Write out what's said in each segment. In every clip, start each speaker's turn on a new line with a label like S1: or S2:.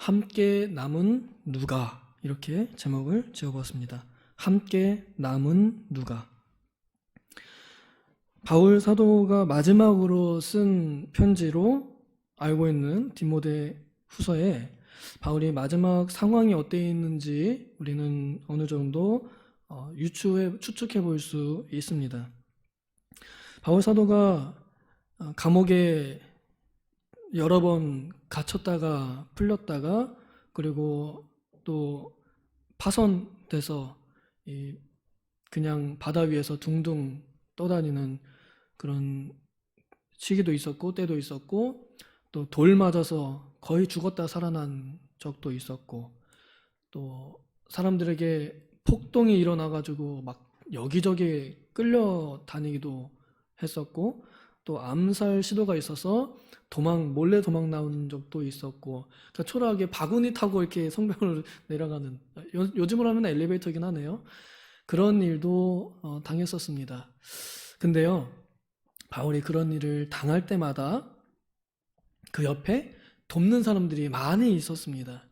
S1: 함께 남은 누가, 이렇게 제목을 지어보았습니다. 함께 남은 누가. 바울 사도가 마지막으로 쓴 편지로 알고 있는 디모데 후서에 바울이 마지막 상황이 어땠는지 우리는 어느 정도 추측해 볼 수 있습니다. 바울 사도가 감옥에 여러 번 갇혔다가 풀렸다가 그리고 또 파선돼서 그냥 바다 위에서 둥둥 떠다니는 그런 시기도 있었고 때도 있었고, 또 돌 맞아서 거의 죽었다 살아난 적도 있었고, 또 사람들에게 폭동이 일어나가지고 막 여기저기 끌려다니기도 했었고, 또 암살 시도가 있어서 몰래 도망 나온 적도 있었고, 그러니까 초라하게 바구니 타고 이렇게 성벽을 내려가는, 요즘으로 하면 엘리베이터긴 하네요. 그런 일도 당했었습니다. 근데요, 바울이 그런 일을 당할 때마다 그 옆에 돕는 사람들이 많이 있었습니다.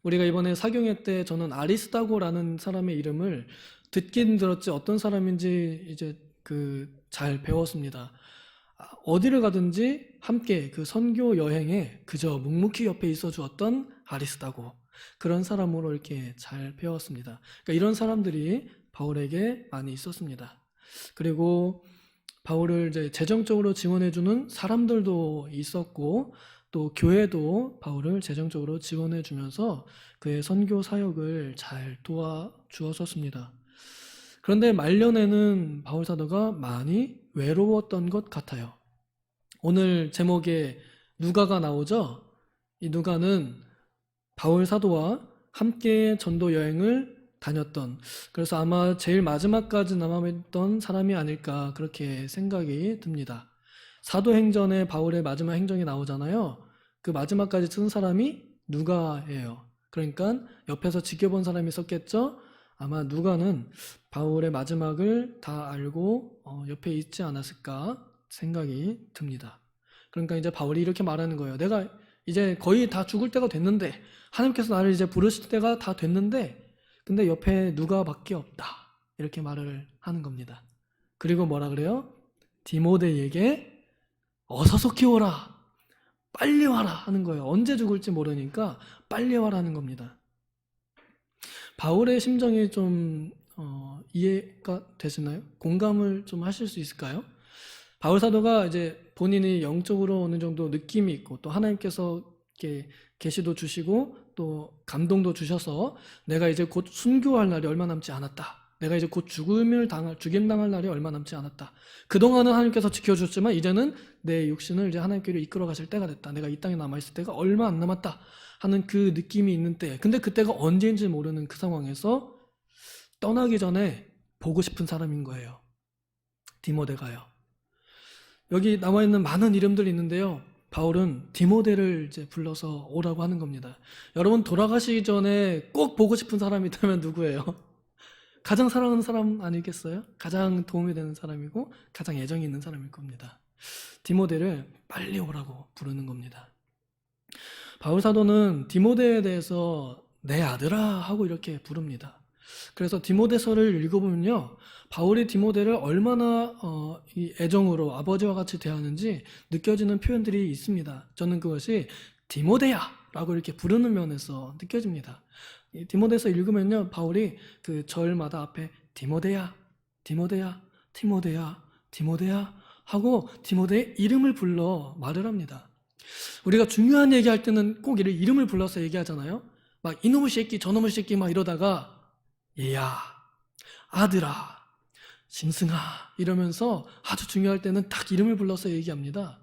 S1: 우리가 이번에 사경회 때 저는 아리스다고라는 사람의 이름을 듣긴 들었지 어떤 사람인지 이제 잘 배웠습니다. 어디를 가든지 함께 그 선교 여행에 그저 묵묵히 옆에 있어 주었던 아리스다고, 그런 사람으로 이렇게 잘 배웠습니다. 그러니까 이런 사람들이 바울에게 많이 있었습니다. 그리고 바울을 이제 재정적으로 지원해주는 사람들도 있었고, 또 교회도 바울을 재정적으로 지원해주면서 그의 선교 사역을 잘 도와주었었습니다. 그런데 말년에는 바울 사도가 많이 외로웠던 것 같아요. 오늘 제목에 누가가 나오죠? 이 누가는 바울 사도와 함께 전도 여행을 다녔던, 그래서 아마 제일 마지막까지 남아있던 사람이 아닐까 그렇게 생각이 듭니다. 사도행전에 바울의 마지막 행정이 나오잖아요. 그 마지막까지 쓴 사람이 누가예요. 그러니까 옆에서 지켜본 사람이 있었겠죠. 아마 누가는 바울의 마지막을 다 알고 옆에 있지 않았을까 생각이 듭니다. 그러니까 이제 바울이 이렇게 말하는 거예요. 내가 이제 거의 다 죽을 때가 됐는데, 하나님께서 나를 이제 부르실 때가 다 됐는데, 근데 옆에 누가밖에 없다, 이렇게 말을 하는 겁니다. 그리고 뭐라 그래요? 디모데에게 어서 속히 오라, 빨리 와라 하는 거예요. 언제 죽을지 모르니까 빨리 와라는 겁니다. 바울의 심정이 좀 이해가 되시나요? 공감을 좀 하실 수 있을까요? 바울 사도가 이제 본인이 영적으로 어느 정도 느낌이 있고, 또 하나님께서 이렇게 계시도 주시고 또 감동도 주셔서 내가 이제 곧 순교할 날이 얼마 남지 않았다, 내가 이제 곧 죽임당할 날이 얼마 남지 않았다, 그동안은 하나님께서 지켜주셨지만 이제는 내 육신을 이제 하나님께로 이끌어 가실 때가 됐다, 내가 이 땅에 남아있을 때가 얼마 안 남았다 하는 그 느낌이 있는 때, 근데 그때가 언제인지 모르는 그 상황에서 떠나기 전에 보고 싶은 사람인 거예요. 디모데가요. 여기 나와 있는 많은 이름들이 있는데요, 바울은 디모데를 이제 불러서 오라고 하는 겁니다. 여러분, 돌아가시기 전에 꼭 보고 싶은 사람이 있다면 누구예요? 가장 사랑하는 사람 아니겠어요? 가장 도움이 되는 사람이고 가장 애정이 있는 사람일 겁니다. 디모데를 빨리 오라고 부르는 겁니다. 바울 사도는 디모데에 대해서 내 아들아 하고 이렇게 부릅니다. 그래서 디모데서를 읽어보면요, 바울이 디모데를 얼마나 이 애정으로 아버지와 같이 대하는지 느껴지는 표현들이 있습니다. 저는 그것이 디모데야 라고 이렇게 부르는 면에서 느껴집니다. 이 디모데서 읽으면요, 바울이 그 절마다 앞에 디모데야, 디모데야, 디모데야, 디모데야 하고 디모데의 이름을 불러 말을 합니다. 우리가 중요한 얘기할 때는 꼭 이름을 불러서 얘기하잖아요. 막 이놈의 새끼 저놈의 새끼 막 이러다가 얘야, 아들아, 짐승아 이러면서 아주 중요할 때는 딱 이름을 불러서 얘기합니다.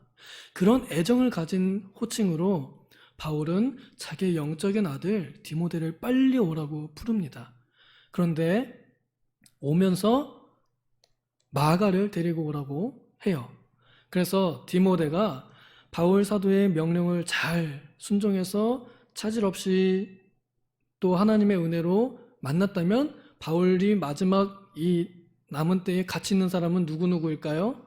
S1: 그런 애정을 가진 호칭으로 바울은 자기의 영적인 아들 디모데를 빨리 오라고 부릅니다. 그런데 오면서 마가를 데리고 오라고 해요. 그래서 디모데가 바울 사도의 명령을 잘 순종해서 차질 없이 또 하나님의 은혜로 만났다면 바울이 마지막 이 남은 때에 같이 있는 사람은 누구일까요?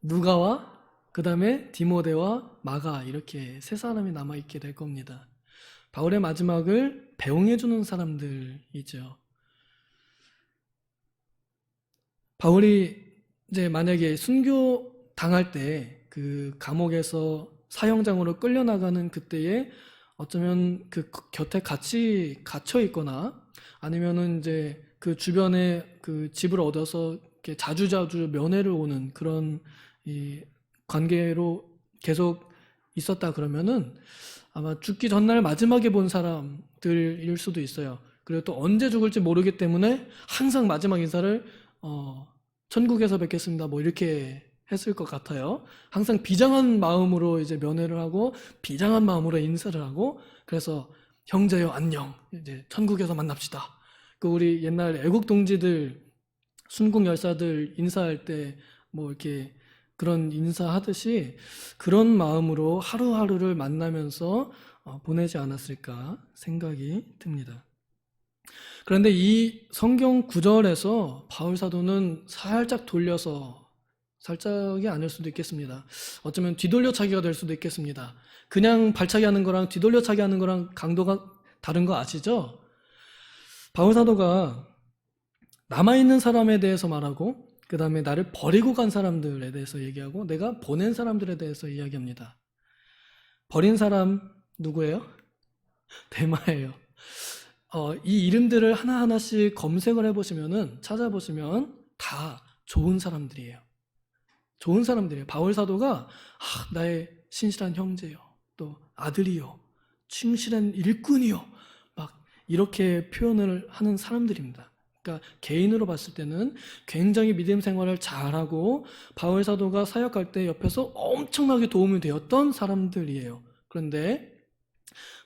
S1: 누가와 그 다음에 디모데와 마가 이렇게 세 사람이 남아있게 될 겁니다. 바울의 마지막을 배웅해주는 사람들이죠. 바울이 이제 만약에 순교 당할 때 그 감옥에서 사형장으로 끌려나가는 그때에 어쩌면 그 곁에 같이 갇혀 있거나 아니면은 이제 그 주변에 그 집을 얻어서 이렇게 자주자주 면회를 오는 그런 이 관계로 계속 있었다 그러면은 아마 죽기 전날 마지막에 본 사람들일 수도 있어요. 그리고 또 언제 죽을지 모르기 때문에 항상 마지막 인사를 천국에서 뵙겠습니다. 뭐 이렇게 했을 것 같아요. 항상 비장한 마음으로 이제 면회를 하고 비장한 마음으로 인사를 하고 그래서 형제여 안녕. 이제 천국에서 만납시다. 그 우리 옛날 애국 동지들 순국 열사들 인사할 때 뭐 이렇게 그런 인사하듯이 그런 마음으로 하루하루를 만나면서 보내지 않았을까 생각이 듭니다. 그런데 이 성경 구절에서 바울 사도는 살짝 돌려서 살짝이 아닐 수도 있겠습니다. 어쩌면 뒤돌려차기가 될 수도 있겠습니다. 그냥 발차기 하는 거랑 뒤돌려차기 하는 거랑 강도가 다른 거 아시죠? 바울 사도가 남아있는 사람에 대해서 말하고 그 다음에 나를 버리고 간 사람들에 대해서 얘기하고 내가 보낸 사람들에 대해서 이야기합니다. 버린 사람 누구예요? 데마예요. 이 이름들을 하나하나씩 검색을 해보시면은 찾아보시면 다 좋은 사람들이에요. 좋은 사람들이에요. 바울 사도가 나의 신실한 형제요, 또 아들이요, 충실한 일꾼이요, 막 이렇게 표현을 하는 사람들입니다. 그러니까 개인으로 봤을 때는 굉장히 믿음 생활을 잘하고 바울 사도가 사역할 때 옆에서 엄청나게 도움이 되었던 사람들이에요. 그런데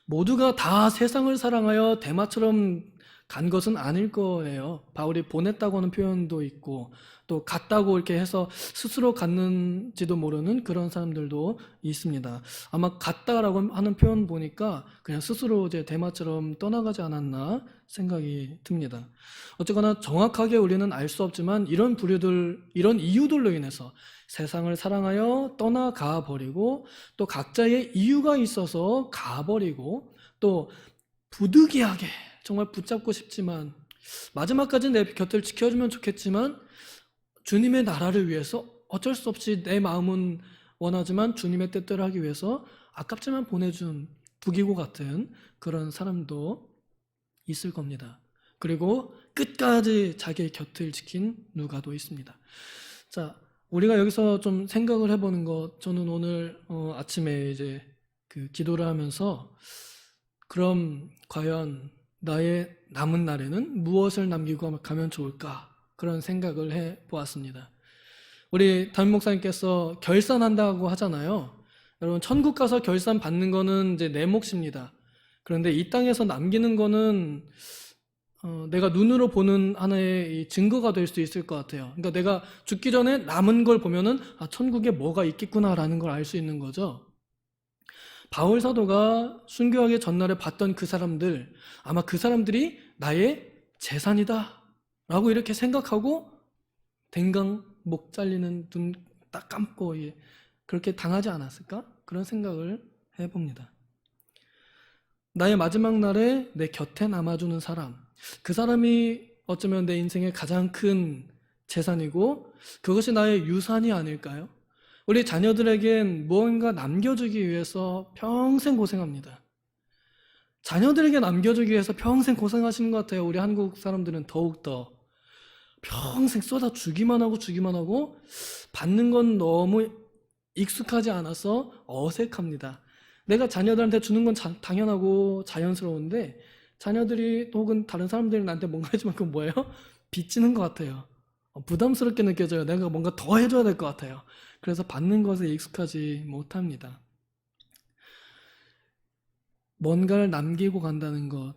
S1: 모두가 다 세상을 사랑하여 데마처럼 간 것은 아닐 거예요. 바울이 보냈다고 하는 표현도 있고 또 갔다고 이렇게 해서 스스로 갔는지도 모르는 그런 사람들도 있습니다. 아마 갔다라고 하는 표현 보니까 그냥 스스로 이제 데마처럼 떠나가지 않았나 생각이 듭니다. 어쨌거나 정확하게 우리는 알 수 없지만 이런 부류들, 이런 이유들로 인해서 세상을 사랑하여 떠나가 버리고 또 각자의 이유가 있어서 가버리고 또 부득이하게 정말 붙잡고 싶지만 마지막까지 내 곁을 지켜주면 좋겠지만 주님의 나라를 위해서 어쩔 수 없이 내 마음은 원하지만 주님의 뜻대로 하기 위해서 아깝지만 보내준 부기고 같은 그런 사람도 있을 겁니다. 그리고 끝까지 자기의 곁을 지킨 누가도 있습니다. 자, 우리가 여기서 좀 생각을 해보는 것, 저는 오늘 아침에 이제 그 기도를 하면서 그럼 과연 나의 남은 날에는 무엇을 남기고 가면 좋을까? 그런 생각을 해 보았습니다. 우리 담임 목사님께서 결산한다고 하잖아요. 여러분, 천국 가서 결산 받는 거는 이제 내 몫입니다. 그런데 이 땅에서 남기는 거는 내가 눈으로 보는 하나의 증거가 될 수 있을 것 같아요. 그러니까 내가 죽기 전에 남은 걸 보면은 천국에 뭐가 있겠구나라는 걸 알 수 있는 거죠. 바울 사도가 순교하기 전날에 봤던 그 사람들, 아마 그 사람들이 나의 재산이다 라고 이렇게 생각하고 댕강 목 잘리는 눈 딱 감고 그렇게 당하지 않았을까? 그런 생각을 해봅니다. 나의 마지막 날에 내 곁에 남아주는 사람, 그 사람이 어쩌면 내 인생의 가장 큰 재산이고 그것이 나의 유산이 아닐까요? 우리 자녀들에겐 무언가 남겨주기 위해서 평생 고생합니다. 자녀들에게 남겨주기 위해서 평생 고생하시는 것 같아요. 우리 한국 사람들은 더욱더 평생 쏟아주기만 하고 받는 건 너무 익숙하지 않아서 어색합니다. 내가 자녀들한테 주는 건 당연하고 자연스러운데 자녀들이 혹은 다른 사람들이 나한테 뭔가 해주면 그건 뭐예요? 빚지는 것 같아요. 부담스럽게 느껴져요. 내가 뭔가 더 해줘야 될 것 같아요. 그래서 받는 것에 익숙하지 못합니다. 뭔가를 남기고 간다는 것,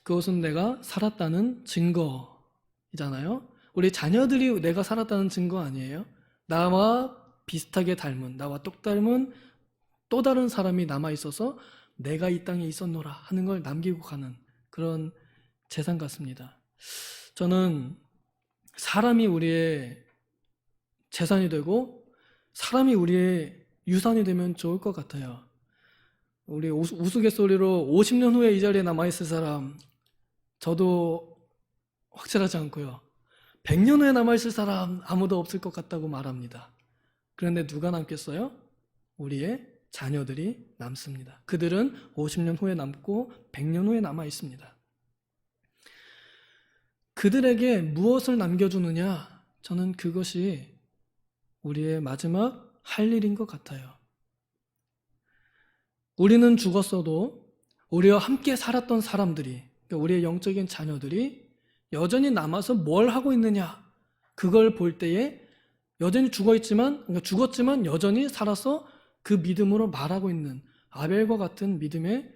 S1: 그것은 내가 살았다는 증거이잖아요. 우리 자녀들이 내가 살았다는 증거 아니에요? 나와 비슷하게 닮은, 나와 똑 닮은 또 다른 사람이 남아있어서 내가 이 땅에 있었노라 하는 걸 남기고 가는 그런 재산 같습니다. 저는 사람이 우리의 재산이 되고 사람이 우리의 유산이 되면 좋을 것 같아요. 우리 우스갯소리로 50년 후에 이 자리에 남아있을 사람, 저도 확실하지 않고요. 100년 후에 남아있을 사람 아무도 없을 것 같다고 말합니다. 그런데 누가 남겠어요? 우리의 자녀들이 남습니다. 그들은 50년 후에 남고 100년 후에 남아 있습니다. 그들에게 무엇을 남겨주느냐? 저는 그것이 우리의 마지막 할 일인 것 같아요. 우리는 죽었어도 우리와 함께 살았던 사람들이, 그러니까 우리의 영적인 자녀들이 여전히 남아서 뭘 하고 있느냐? 그걸 볼 때에 여전히 그러니까 죽었지만 여전히 살아서 그 믿음으로 말하고 있는 아벨과 같은 믿음의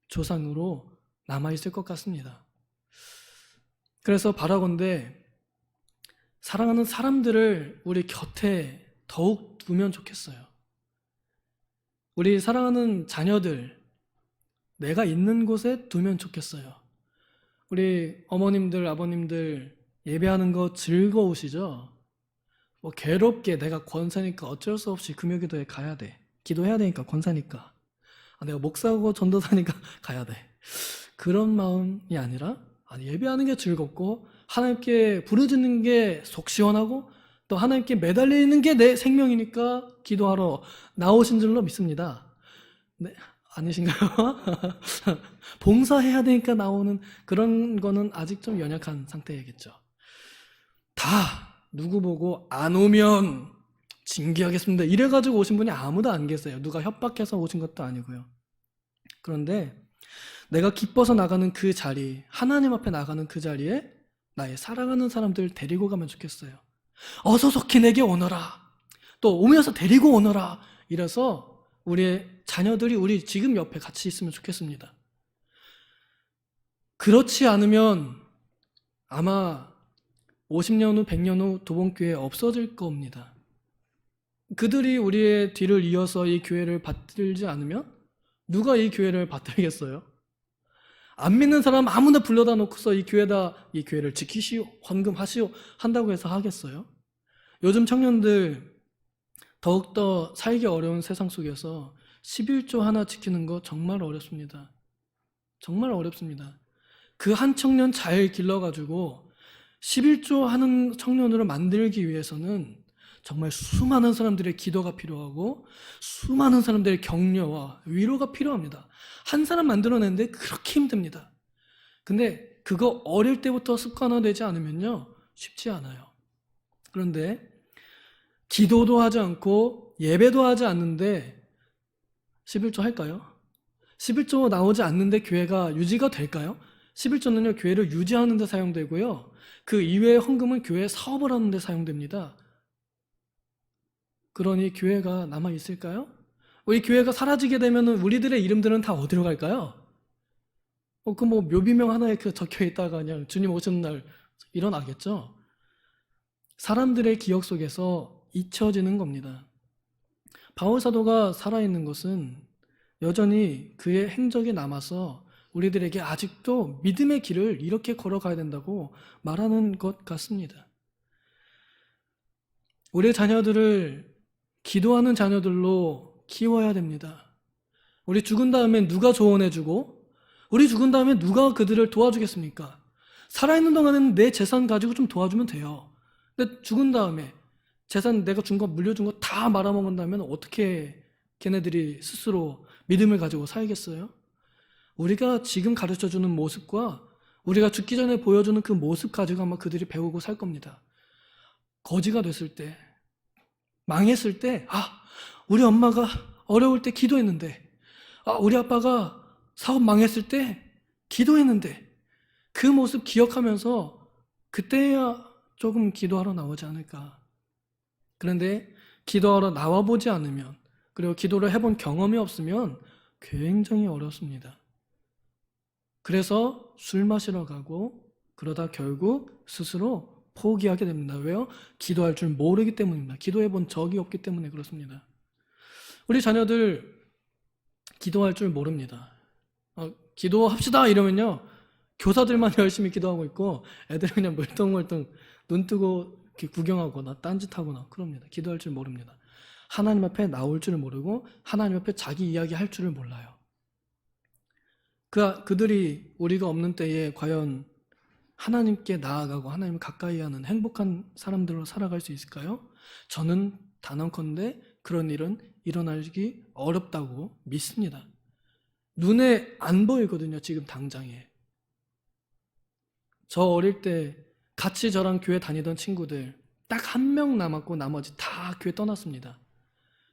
S1: 조상으로 남아있을 것 같습니다. 그래서 바라건대 사랑하는 사람들을 우리 곁에 더욱 두면 좋겠어요. 우리 사랑하는 자녀들, 내가 있는 곳에 두면 좋겠어요. 우리 어머님들, 아버님들 예배하는 거 즐거우시죠? 뭐 괴롭게 내가 권사니까 어쩔 수 없이 금요기도에 가야 돼. 기도해야 되니까 권사니까. 내가 목사고 전도사니까 가야 돼. 그런 마음이 아니라 예배하는 게 즐겁고 하나님께 부르짖는 게 속 시원하고 또 하나님께 매달려 있는 게 내 생명이니까 기도하러 나오신 줄로 믿습니다. 네, 아니신가요? 봉사해야 되니까 나오는 그런 거는 아직 좀 연약한 상태이겠죠. 다 누구 보고 안 오면 징계하겠습니다. 이래가지고 오신 분이 아무도 안 계세요. 누가 협박해서 오신 것도 아니고요. 그런데 내가 기뻐서 나가는 그 자리, 하나님 앞에 나가는 그 자리에 나의 사랑하는 사람들 데리고 가면 좋겠어요. 어서 속히 내게 오너라. 또 오면서 데리고 오너라. 이래서 우리의 자녀들이 우리 지금 옆에 같이 있으면 좋겠습니다. 그렇지 않으면 아마 50년 후, 100년 후 도봉교회 없어질 겁니다. 그들이 우리의 뒤를 이어서 이 교회를 받들지 않으면 누가 이 교회를 받들겠어요? 안 믿는 사람 아무나 불러다 놓고서 이 교회를 지키시오, 헌금하시오 한다고 해서 하겠어요? 요즘 청년들 더욱더 살기 어려운 세상 속에서 11조 하나 지키는 거 정말 어렵습니다. 정말 어렵습니다. 그 한 청년 잘 길러가지고 11조 하는 청년으로 만들기 위해서는 정말 수많은 사람들의 기도가 필요하고 수많은 사람들의 격려와 위로가 필요합니다. 한 사람 만들어내는데 그렇게 힘듭니다. 근데 그거 어릴 때부터 습관화되지 않으면요 쉽지 않아요. 그런데 기도도 하지 않고 예배도 하지 않는데 11조 할까요? 11조 나오지 않는데 교회가 유지가 될까요? 11조는요 교회를 유지하는 데 사용되고요 그 이외의 헌금은 교회 사업을 하는 데 사용됩니다. 그러니 교회가 남아있을까요? 우리 교회가 사라지게 되면 우리들의 이름들은 다 어디로 갈까요? 묘비명 하나에 적혀 있다가 그냥 주님 오시는 날 일어나겠죠? 사람들의 기억 속에서 잊혀지는 겁니다. 바울 사도가 살아있는 것은 여전히 그의 행적이 남아서 우리들에게 아직도 믿음의 길을 이렇게 걸어가야 된다고 말하는 것 같습니다. 우리 자녀들을 기도하는 자녀들로 키워야 됩니다. 우리 죽은 다음에 누가 조언해주고 우리 죽은 다음에 누가 그들을 도와주겠습니까? 살아있는 동안에는 내 재산 가지고 좀 도와주면 돼요. 근데 죽은 다음에 재산 내가 준 거 물려준 거 다 말아먹은다면 어떻게 걔네들이 스스로 믿음을 가지고 살겠어요? 우리가 지금 가르쳐주는 모습과 우리가 죽기 전에 보여주는 그 모습 가지고 아마 그들이 배우고 살 겁니다. 거지가 됐을 때, 망했을 때, 우리 엄마가 어려울 때 기도했는데, 우리 아빠가 사업 망했을 때 기도했는데, 그 모습 기억하면서 그때야 조금 기도하러 나오지 않을까. 그런데 기도하러 나와보지 않으면, 그리고 기도를 해본 경험이 없으면 굉장히 어렵습니다. 그래서 술 마시러 가고 그러다 결국 스스로 포기하게 됩니다. 왜요? 기도할 줄 모르기 때문입니다. 기도해본 적이 없기 때문에 그렇습니다. 우리 자녀들 기도할 줄 모릅니다. 기도합시다 이러면요 교사들만 열심히 기도하고 있고 애들은 그냥 멀뚱멀뚱 눈 뜨고 이렇게 구경하거나 딴짓하거나 그럽니다. 기도할 줄 모릅니다. 하나님 앞에 나올 줄을 모르고 하나님 앞에 자기 이야기 할 줄을 몰라요. 그들이 우리가 없는 때에 과연 하나님께 나아가고 하나님을 가까이 하는 행복한 사람들로 살아갈 수 있을까요? 저는 단언컨대 그런 일은 일어나기 어렵다고 믿습니다. 눈에 안 보이거든요, 지금 당장에. 저 어릴 때 같이 저랑 교회 다니던 친구들 딱 한 명 남았고 나머지 다 교회 떠났습니다.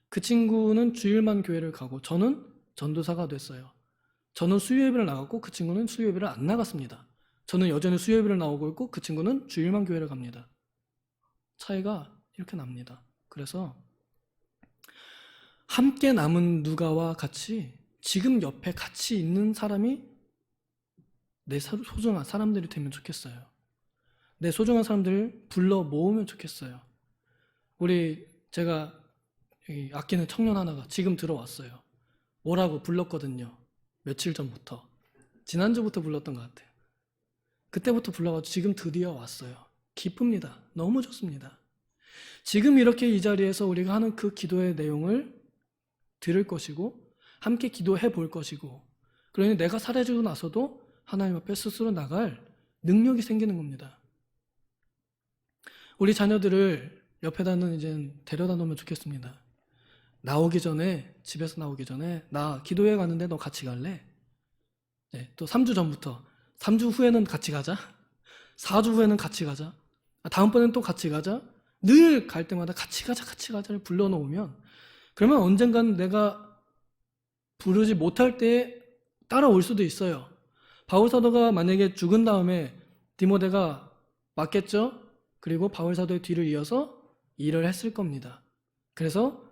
S1: 그 친구는 주일만 교회를 가고 저는 전도사가 됐어요. 저는 수요예배를 나갔고 그 친구는 수요예배를 안 나갔습니다. 저는 여전히 수요예배를 나오고 있고 그 친구는 주일만 교회를 갑니다. 차이가 이렇게 납니다. 그래서 함께 남은 누가와 같이 지금 옆에 같이 있는 사람이 내 소중한 사람들이 되면 좋겠어요. 내 소중한 사람들을 불러 모으면 좋겠어요. 제가 아끼는 청년 하나가 지금 들어왔어요. 오라고 불렀거든요. 며칠 전부터. 지난주부터 불렀던 것 같아요. 그때부터 불러가지고 지금 드디어 왔어요. 기쁩니다. 너무 좋습니다. 지금 이렇게 이 자리에서 우리가 하는 그 기도의 내용을 들을 것이고 함께 기도해 볼 것이고 그러니 내가 사라지고 나서도 하나님 앞에 스스로 나갈 능력이 생기는 겁니다. 우리 자녀들을 옆에다는 이제 데려다 놓으면 좋겠습니다. 집에서 나오기 전에 나 기도회 가는데 너 같이 갈래? 네, 또 3주 전부터 3주 후에는 같이 가자. 4주 후에는 같이 가자. 다음번엔 또 같이 가자. 늘 갈 때마다 같이 가자를 불러놓으면 그러면 언젠가는 내가 부르지 못할 때에 따라올 수도 있어요. 바울 사도가 만약에 죽은 다음에 디모데가 맞겠죠? 그리고 바울 사도의 뒤를 이어서 일을 했을 겁니다. 그래서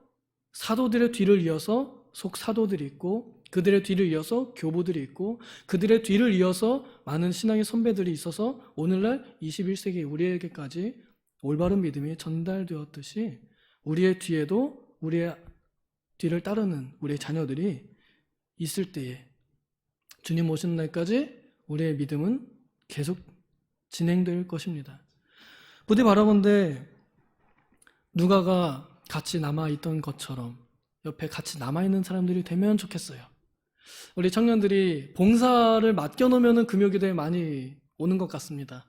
S1: 사도들의 뒤를 이어서 속사도들이 있고 그들의 뒤를 이어서 교부들이 있고 그들의 뒤를 이어서 많은 신앙의 선배들이 있어서 오늘날 21세기 우리에게까지 올바른 믿음이 전달되었듯이 우리의 뒤에도 우리의 뒤를 따르는 우리의 자녀들이 있을 때에 주님 오시는 날까지 우리의 믿음은 계속 진행될 것입니다. 부디 바라건대 누가가 같이 남아있던 것처럼 옆에 같이 남아있는 사람들이 되면 좋겠어요. 우리 청년들이 봉사를 맡겨놓으면 금요기도에 많이 오는 것 같습니다.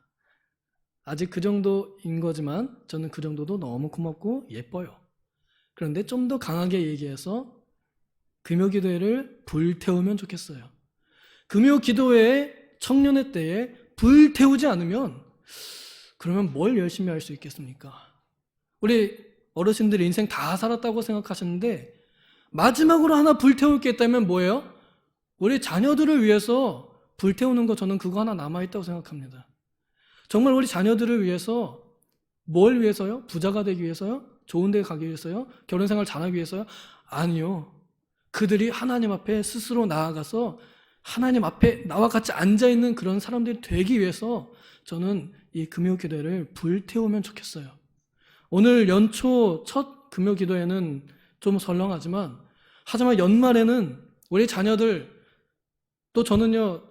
S1: 아직 그 정도인 거지만 저는 그 정도도 너무 고맙고 예뻐요. 그런데 좀 더 강하게 얘기해서 금요기도회를 불태우면 좋겠어요. 금요기도회 청년회 때에 불태우지 않으면 그러면 뭘 열심히 할 수 있겠습니까? 우리 어르신들이 인생 다 살았다고 생각하셨는데 마지막으로 하나 불태울 게 있다면 뭐예요? 우리 자녀들을 위해서 불태우는 거 저는 그거 하나 남아있다고 생각합니다. 정말 우리 자녀들을 위해서 뭘 위해서요? 부자가 되기 위해서요? 좋은 데 가기 위해서요? 결혼생활 잘하기 위해서요? 아니요. 그들이 하나님 앞에 스스로 나아가서 하나님 앞에 나와 같이 앉아있는 그런 사람들이 되기 위해서 저는 이 금요기도회를 불태우면 좋겠어요. 오늘 연초 첫 금요기도회는 좀 설렁하지만 하지만 연말에는 우리 자녀들 또 저는요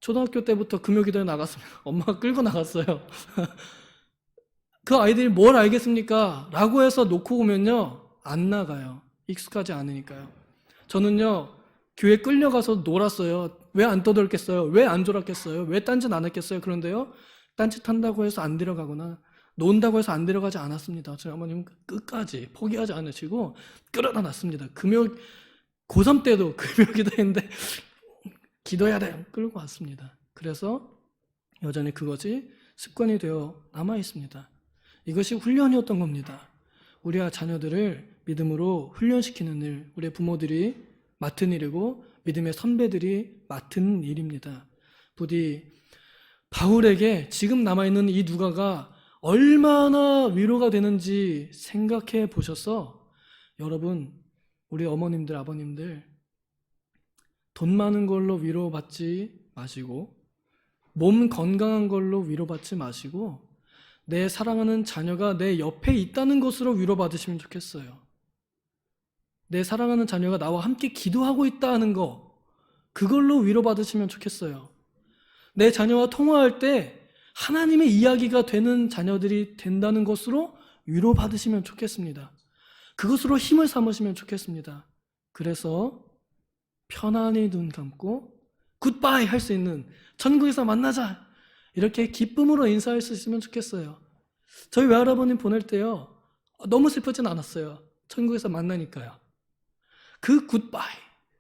S1: 초등학교 때부터 금요기도회 나갔습니다. 엄마가 끌고 나갔어요. 그 아이들이 뭘 알겠습니까? 라고 해서 놓고 오면요 안 나가요. 익숙하지 않으니까요. 저는요 교회 끌려가서 놀았어요. 왜 안 떠들겠어요? 왜 안 졸았겠어요? 왜 딴짓 안 했겠어요? 그런데요 딴짓한다고 해서 안 데려가거나 논다고 해서 안 데려가지 않았습니다. 저희 어머님은 끝까지 포기하지 않으시고 끌어다 놨습니다. 고3 때도 금요기도회인데 기도해야 돼 끌고 왔습니다. 그래서 여전히 그것이 습관이 되어 남아 있습니다. 이것이 훈련이었던 겁니다. 우리와 자녀들을 믿음으로 훈련시키는 일, 우리 부모들이 맡은 일이고 믿음의 선배들이 맡은 일입니다. 부디 바울에게 지금 남아있는 이 누가가 얼마나 위로가 되는지 생각해 보셔서 여러분 우리 어머님들 아버님들 돈 많은 걸로 위로받지 마시고 몸 건강한 걸로 위로받지 마시고 내 사랑하는 자녀가 내 옆에 있다는 것으로 위로받으시면 좋겠어요. 내 사랑하는 자녀가 나와 함께 기도하고 있다는 거 그걸로 위로받으시면 좋겠어요. 내 자녀와 통화할 때 하나님의 이야기가 되는 자녀들이 된다는 것으로 위로받으시면 좋겠습니다. 그것으로 힘을 삼으시면 좋겠습니다. 그래서 편안히 눈 감고 굿바이 할 수 있는, 천국에서 만나자 이렇게 기쁨으로 인사할 수 있으면 좋겠어요. 저희 외할아버님 보낼 때요, 너무 슬프진 않았어요. 천국에서 만나니까요. 그 굿바이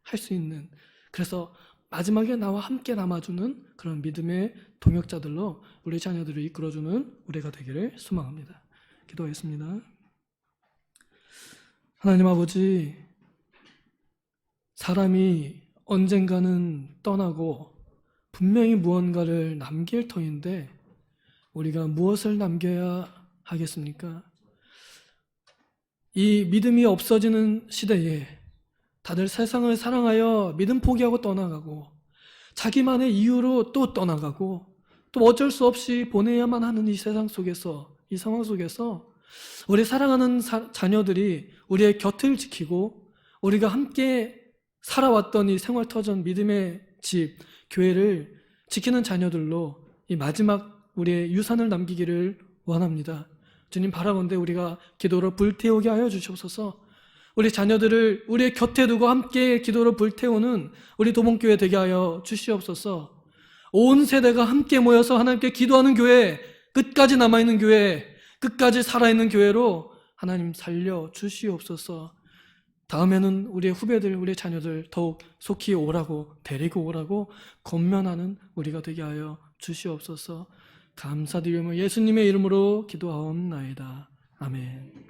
S1: 할 수 있는, 그래서 마지막에 나와 함께 남아주는 그런 믿음의 동역자들로 우리 자녀들을 이끌어주는 우리가 되기를 소망합니다. 기도하겠습니다. 하나님 아버지, 사람이 언젠가는 떠나고 분명히 무언가를 남길 터인데 우리가 무엇을 남겨야 하겠습니까? 이 믿음이 없어지는 시대에 다들 세상을 사랑하여 믿음 포기하고 떠나가고 자기만의 이유로 또 떠나가고 또 어쩔 수 없이 보내야만 하는 이 세상 속에서, 이 상황 속에서 우리 사랑하는 자녀들이 우리의 곁을 지키고 우리가 함께 살아왔던 이 생활터전 믿음의 집, 교회를 지키는 자녀들로 이 마지막 우리의 유산을 남기기를 원합니다. 주님, 바라건대 우리가 기도로 불태우게 하여 주시옵소서. 우리 자녀들을 우리의 곁에 두고 함께 기도로 불태우는 우리 도봉교회 되게 하여 주시옵소서. 온 세대가 함께 모여서 하나님께 기도하는 교회, 끝까지 남아있는 교회, 끝까지 살아있는 교회로 하나님 살려 주시옵소서. 다음에는 우리의 후배들, 우리의 자녀들 더욱 속히 오라고, 데리고 오라고 권면하는 우리가 되게 하여 주시옵소서. 감사드리며 예수님의 이름으로 기도하옵나이다. 아멘.